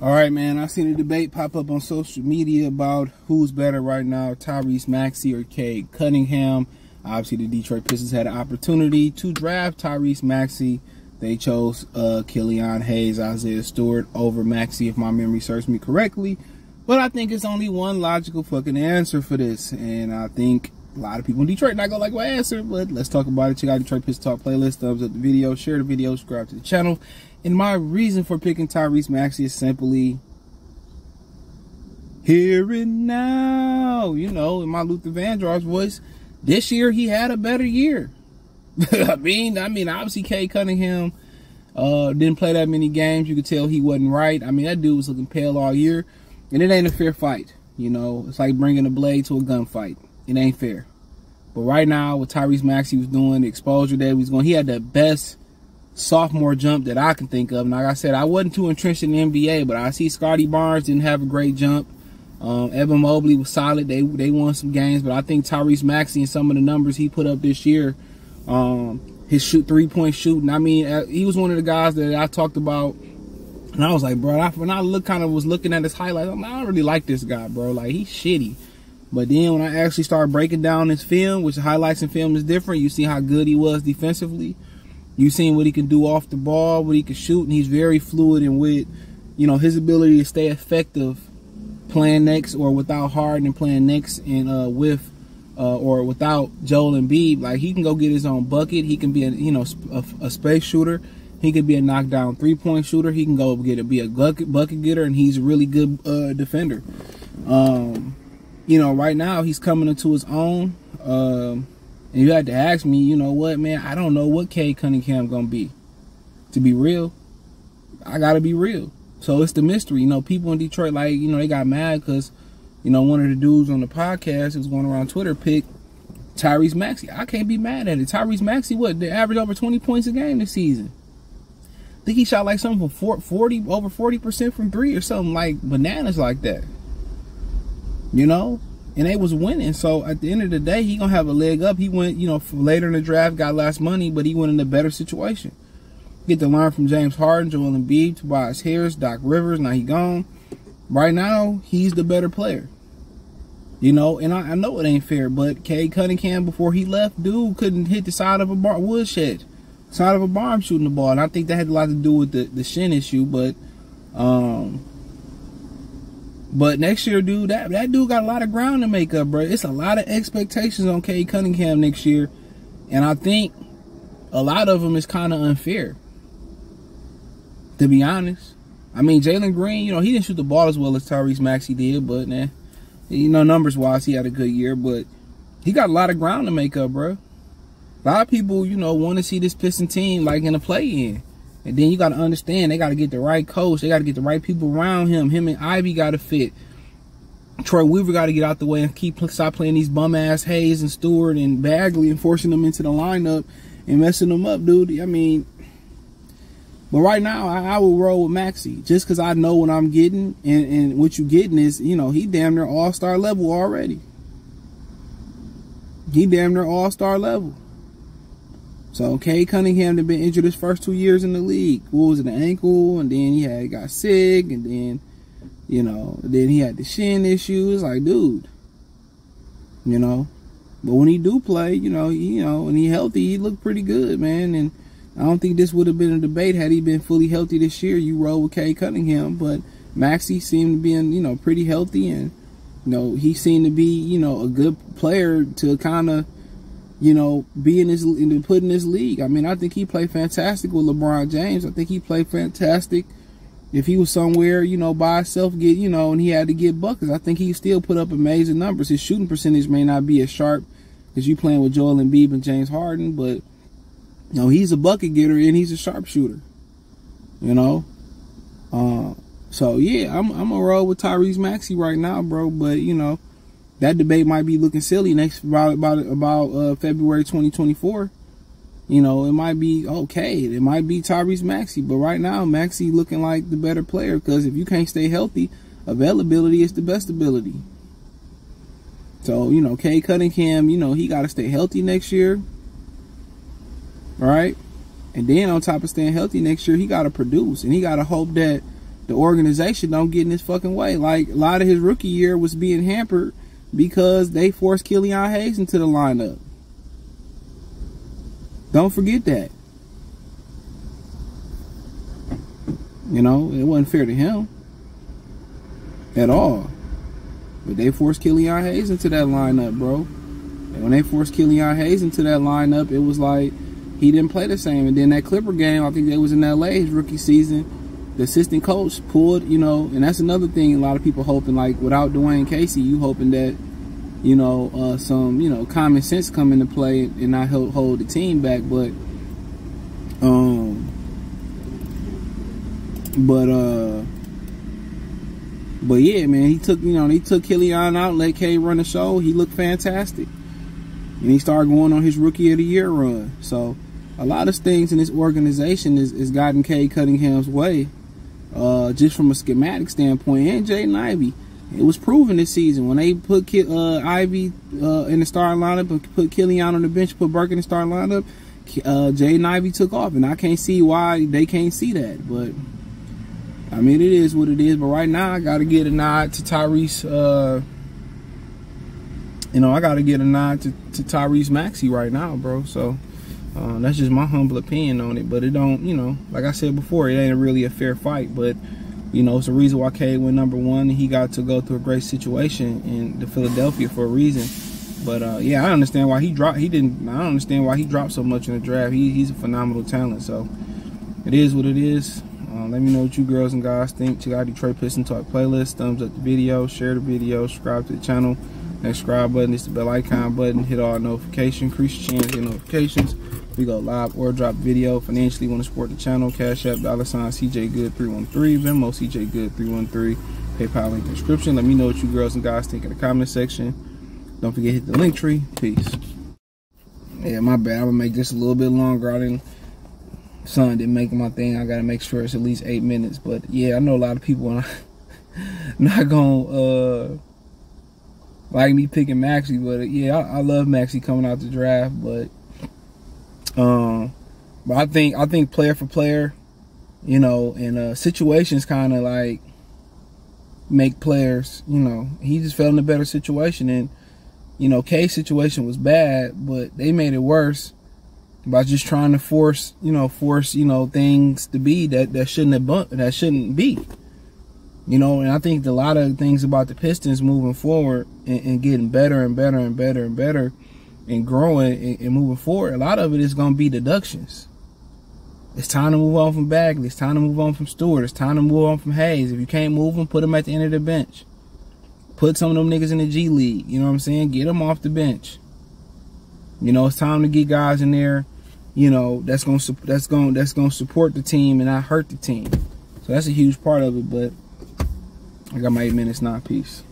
All right, man, I seen a debate pop up on social media about who's better right now, Tyrese Maxey or Cade Cunningham. Obviously, the Detroit Pistons had an opportunity to draft Tyrese Maxey. They chose Killian Hayes, Isaiah Stewart over Maxey, if my memory serves me correctly. But I think it's only one logical fucking answer for this. And I think a lot of people in Detroit not gonna like my answer, but let's talk about it. Check out Detroit Pistons Talk playlist, thumbs up the video, share the video, subscribe to the channel. And my reason for picking Tyrese Maxey is simply here and now. You know, in my Luther Vandross voice, this year he had a better year. I mean, obviously Cade Cunningham didn't play that many games. You could tell he wasn't right. I mean, that dude was looking pale all year. And it ain't a fair fight. You know, it's like bringing a blade to a gunfight. It ain't fair. But right now, what Tyrese Maxey was doing, the exposure that he was going, he had the best sophomore jump that I can think of. And like I said, I wasn't too entrenched in the NBA, but I see Scotty Barnes didn't have a great jump. Evan Mobley was solid. They won some games, but I think Tyrese Maxey and some of the numbers he put up this year, his three-point shooting. I mean, he was one of the guys that I talked about, and I was like, bro, when I was looking at his highlights, I'm like, I don't really like this guy, bro. Like, he's shitty. But then when I actually started breaking down his film, which highlights and film is different, you see how good he was defensively. You seen what he can do off the ball, what he can shoot, and he's very fluid and with, you know, his ability to stay effective playing next or without Harden and playing next and with or without Joel Embiid. Like, he can go get his own bucket. He can be a space shooter. He could be a knockdown three-point shooter. He can go be a bucket getter, and he's a really good defender. You know, right now he's coming into his own. And you had to ask me, you know what, man, I don't know what Cade Cunningham gonna be. To be real, I gotta be real. So it's the mystery. You know, people in Detroit, like, you know, they got mad because, you know, one of the dudes on the podcast who was going around Twitter picked Tyrese Maxey. I can't be mad at it. Tyrese Maxey, what, they averaged over 20 points a game this season. I think he shot like something from over 40% from three or something like bananas like that. You know? And they was winning. So at the end of the day, he gonna have a leg up. He went, you know, later in the draft, got less money, but he went in a better situation. Get to learn from James Harden, Joel Embiid, Tobias Harris, Doc Rivers. Now he gone. Right now, he's the better player. You know, and I know it ain't fair, but Cade Cunningham, before he left, dude couldn't hit the side of a woodshed, side of a barn shooting the ball. And I think that had a lot to do with the shin issue, but next year, dude, that dude got a lot of ground to make up, bro. It's a lot of expectations on Cade Cunningham next year. And I think a lot of them is kind of unfair, to be honest. I mean, Jalen Green, you know, he didn't shoot the ball as well as Tyrese Maxey did, but, man, you know, numbers-wise, he had a good year. But he got a lot of ground to make up, bro. A lot of people, you know, want to see this Piston team, like, in a play-in. And then you got to understand, they got to get the right coach. They got to get the right people around him. Him and Ivy got to fit. Troy Weaver got to get out the way and stop playing these bum-ass Hayes and Stewart and Bagley and forcing them into the lineup and messing them up, dude. I mean, but right now, I will roll with Maxey just because I know what I'm getting. And what you getting is, you know, he damn near all-star level already. He damn near all-star level. So Cade Cunningham had been injured his first 2 years in the league. What was it, an ankle? And then he got sick. And then, you know, then he had the shin issues. Like, dude, you know. But when he do play, you know, when he healthy, he looked pretty good, man. And I don't think this would have been a debate had he been fully healthy this year. You roll with Cade Cunningham. But Maxey seemed to be, you know, pretty healthy. And, you know, he seemed to be, you know, a good player to kind of, you know, be put in this league. I mean, I think he played fantastic with LeBron James. I think he played fantastic if he was somewhere, you know, by himself, you know, and he had to get buckets. I think he still put up amazing numbers. His shooting percentage may not be as sharp as you playing with Joel Embiid and James Harden, but, you know, he's a bucket getter and he's a sharpshooter, you know. So, yeah, I'm going to roll with Tyrese Maxey right now, bro, but, you know, that debate might be looking silly about February 2024. You know, it might be okay. It might be Tyrese Maxey. But right now, Maxey looking like the better player because if you can't stay healthy, availability is the best ability. So, you know, Cade Cunningham, you know, he got to stay healthy next year. Right? And then on top of staying healthy next year, he got to produce. And he got to hope that, the organization don't get in his fucking way. Like, a lot of his rookie year was being hampered because they forced Killian Hayes into the lineup. Don't forget that. You know, it wasn't fair to him at all. But they forced Killian Hayes into that lineup, bro. And when they forced Killian Hayes into that lineup, it was like he didn't play the same. And then that Clipper game, I think they was in LA his rookie season, the assistant coach pulled, you know, and that's another thing a lot of people hoping, like, without Dwayne Casey, you hoping that, you know, some, you know, common sense come into play and not hold the team back. But yeah, man, he took Killian out, let Cade run the show. He looked fantastic. And he started going on his rookie of the year run. So a lot of things in this organization is gotten Cade Cunningham's way, just from a schematic standpoint. And Jaden Ivey, it was proven this season when they put Ivey in the starting lineup and put Killian on the bench, put Burke in the starting lineup. Jaden Ivey took off, and I can't see why they can't see that. But I mean, it is what it is. But right now, I got to get a nod to Tyrese. You know, I got to get a nod to Tyrese Maxey right now, bro. So that's just my humble opinion on it. But it don't, you know, like I said before, it ain't really a fair fight. But, you know, it's a reason why Cade went #1. And he got to go through a great situation in the Philadelphia for a reason. But yeah, I understand why he dropped. I don't understand why he dropped so much in the draft. He's a phenomenal talent. So it is what it is. Let me know what you girls and guys think. Check out Detroit Pistons Talk playlist. Thumbs up the video, share the video, subscribe to the channel. That subscribe button is the bell icon button. Hit all notifications, increase your chance to get notifications. We go live or drop video. Financially want to support the channel. Cash App $CJGood313, Venmo CJGood313. PayPal link in the description. Let me know what you girls and guys think in the comment section. Don't forget to hit the link tree. Peace. Yeah, my bad. I'm gonna make this a little bit longer. Son didn't make my thing. I gotta make sure it's at least 8 minutes. But yeah, I know a lot of people are not gonna like me picking Maxey. But yeah, I love Maxey coming out the draft. But I think player for player, you know, and situations kind of like make players. You know, he just fell in a better situation, and you know, Cade's situation was bad, but they made it worse by just trying to force things to be that shouldn't be. You know, and I think a lot of things about the Pistons moving forward and getting better and better and better and better and growing and moving forward, a lot of it is going to be deductions. It's time to move on from Bagley. It's time to move on from Stewart. It's time to move on from Hayes. If you can't move them, put them at the end of the bench. Put some of them niggas in the G League. You know what I'm saying? Get them off the bench. You know, it's time to get guys in there, you know, that's gonna support the team and not hurt the team. So that's a huge part of it. But I got my 8 minutes now. Peace.